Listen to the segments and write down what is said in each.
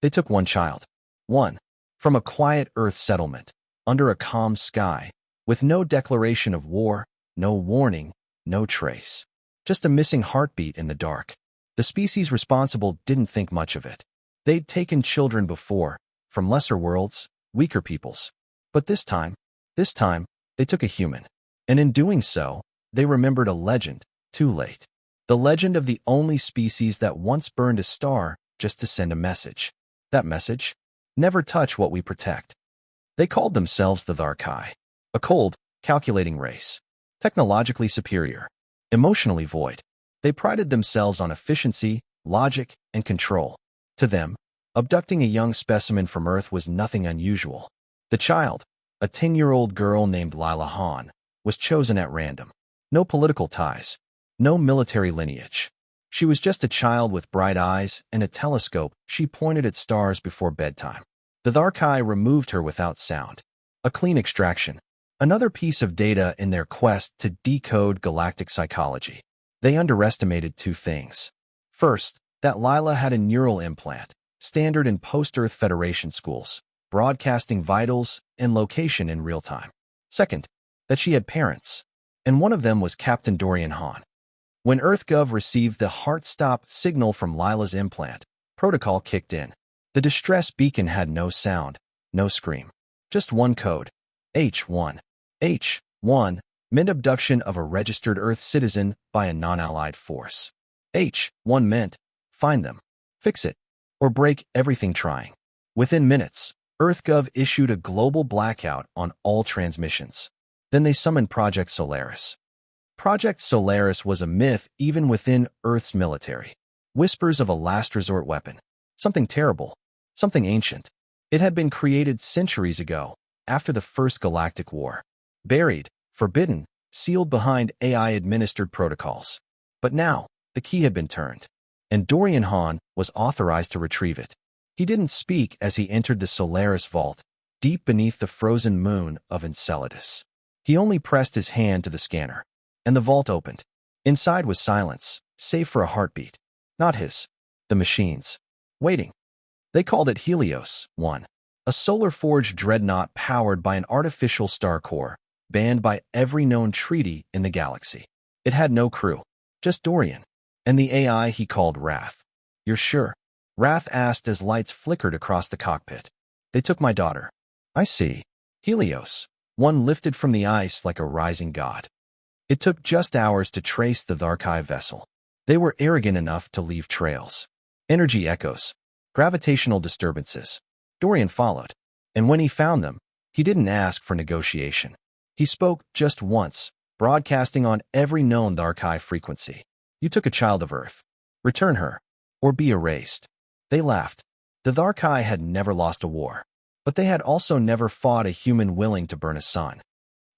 They took one child. One. From a quiet Earth settlement, under a calm sky, with no declaration of war, no warning, no trace. Just a missing heartbeat in the dark. The species responsible didn't think much of it. They'd taken children before, from lesser worlds, weaker peoples. But this time, they took a human. And in doing so, they remembered a legend, too late. The legend of the only species that once burned a star just to send a message. That message? Never touch what we protect. They called themselves the Thar'Kai, a cold, calculating race. Technologically superior, emotionally void. They prided themselves on efficiency, logic, and control. To them, abducting a young specimen from Earth was nothing unusual. The child, a 10-year-old girl named Lila Han, was chosen at random. No political ties, no military lineage. She was just a child with bright eyes and a telescope she pointed at stars before bedtime. The Thar'Kai removed her without sound. A clean extraction. Another piece of data in their quest to decode galactic psychology. They underestimated two things. First, that Lila had a neural implant, standard in post-Earth Federation schools, broadcasting vitals and location in real time. Second, that she had parents, and one of them was Captain Dorian Han. When EarthGov received the heart-stop signal from Lila's implant, protocol kicked in. The distress beacon had no sound, no scream. Just one code. H1. H1 meant abduction of a registered Earth citizen by a non-allied force. H1 meant, find them, fix it, or break everything trying. Within minutes, EarthGov issued a global blackout on all transmissions. Then they summoned Project Solaris. Project Solaris was a myth even within Earth's military. Whispers of a last resort weapon. Something terrible. Something ancient. It had been created centuries ago, after the First Galactic War. Buried, forbidden, sealed behind AI-administered protocols. But now, the key had been turned, and Dorian Han was authorized to retrieve it. He didn't speak as he entered the Solaris vault, deep beneath the frozen moon of Enceladus. He only pressed his hand to the scanner, and the vault opened. Inside was silence, save for a heartbeat. Not his. The machine's. Waiting. They called it Helios 1, a solar-forged dreadnought powered by an artificial star core, banned by every known treaty in the galaxy. It had no crew, just Dorian, and the AI he called Wrath. You're sure? Wrath asked as lights flickered across the cockpit. They took my daughter. I see. Helios 1 lifted from the ice like a rising god. It took just hours to trace the Thar'Kai vessel. They were arrogant enough to leave trails. Energy echoes. Gravitational disturbances. Dorian followed. And when he found them, he didn't ask for negotiation. He spoke just once, broadcasting on every known Thar'Kai frequency. You took a child of Earth. Return her, or be erased. They laughed. The Thar'Kai had never lost a war, but they had also never fought a human willing to burn a sun.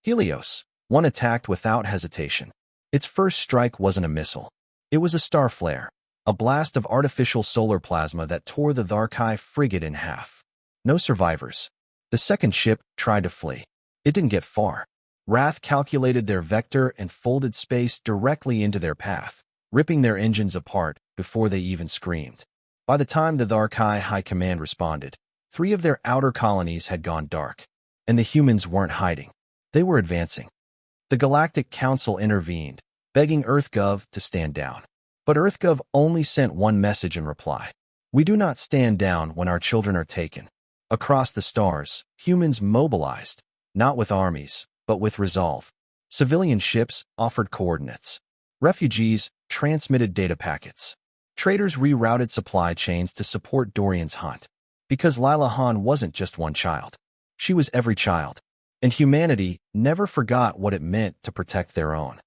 Helios 1 attacked without hesitation. Its first strike wasn't a missile. It was a star flare, a blast of artificial solar plasma that tore the Thar'Kai frigate in half. No survivors. The second ship tried to flee. It didn't get far. Wrath calculated their vector and folded space directly into their path, ripping their engines apart before they even screamed. By the time the Thar'Kai High Command responded, 3 of their outer colonies had gone dark, and the humans weren't hiding. They were advancing. The Galactic Council intervened, begging EarthGov to stand down. But EarthGov only sent one message in reply. We do not stand down when our children are taken. Across the stars, humans mobilized, not with armies, but with resolve. Civilian ships offered coordinates. Refugees transmitted data packets. Traders rerouted supply chains to support Dorian's hunt. Because Lila Han wasn't just one child. She was every child. And humanity never forgot what it meant to protect their own.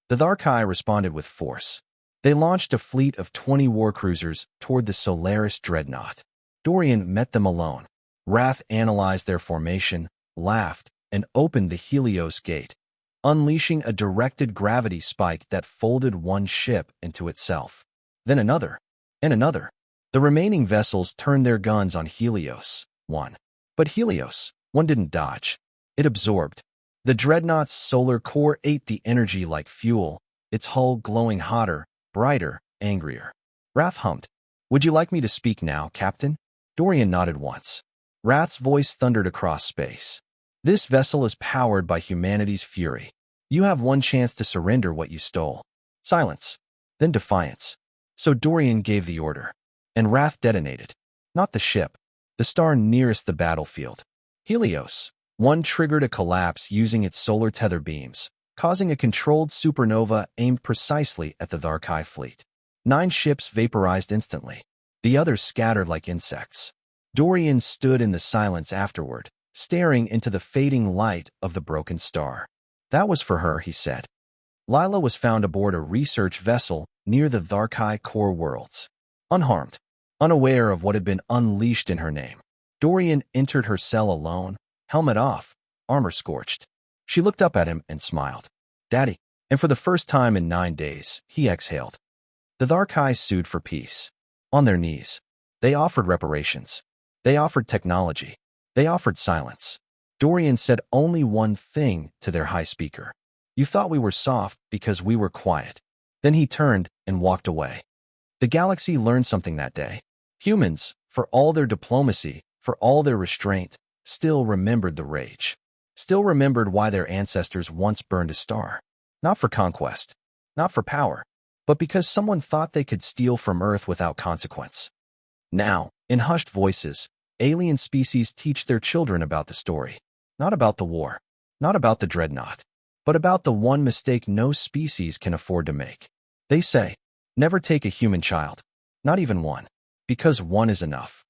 The Thar'Kai responded with force. They launched a fleet of 20 warcruisers toward the Solaris dreadnought. Dorian met them alone. Wrath analyzed their formation, laughed, and opened the Helios gate, unleashing a directed gravity spike that folded one ship into itself. Then another, and another. The remaining vessels turned their guns on Helios 1. But Helios 1 didn't dodge. It absorbed. The dreadnought's solar core ate the energy like fuel, its hull glowing hotter, brighter, angrier. Wrath hummed. Would you like me to speak now, Captain? Dorian nodded once. Wrath's voice thundered across space. This vessel is powered by humanity's fury. You have one chance to surrender what you stole. Silence. Then defiance. So Dorian gave the order. And Wrath detonated. Not the ship. The star nearest the battlefield. Helios. One triggered a collapse using its solar tether beams, causing a controlled supernova aimed precisely at the Thar'Kai fleet. 9 ships vaporized instantly. The others scattered like insects. Dorian stood in the silence afterward, staring into the fading light of the broken star. That was for her, he said. Lila was found aboard a research vessel near the Thar'Kai core worlds. Unharmed, unaware of what had been unleashed in her name. Dorian entered her cell alone, helmet off, armor scorched. She looked up at him and smiled. Daddy. And for the first time in 9 days, he exhaled. The Thar'Kai sued for peace. On their knees. They offered reparations. They offered technology. They offered silence. Dorian said only one thing to their high speaker. You thought we were soft because we were quiet. Then he turned and walked away. The galaxy learned something that day. Humans, for all their diplomacy, for all their restraint, still remembered the rage. Still remembered why their ancestors once burned a star. Not for conquest. Not for power. But because someone thought they could steal from Earth without consequence. Now, in hushed voices, alien species teach their children about the story. Not about the war. Not about the dreadnought. But about the one mistake no species can afford to make. They say, never take a human child. Not even one. Because one is enough.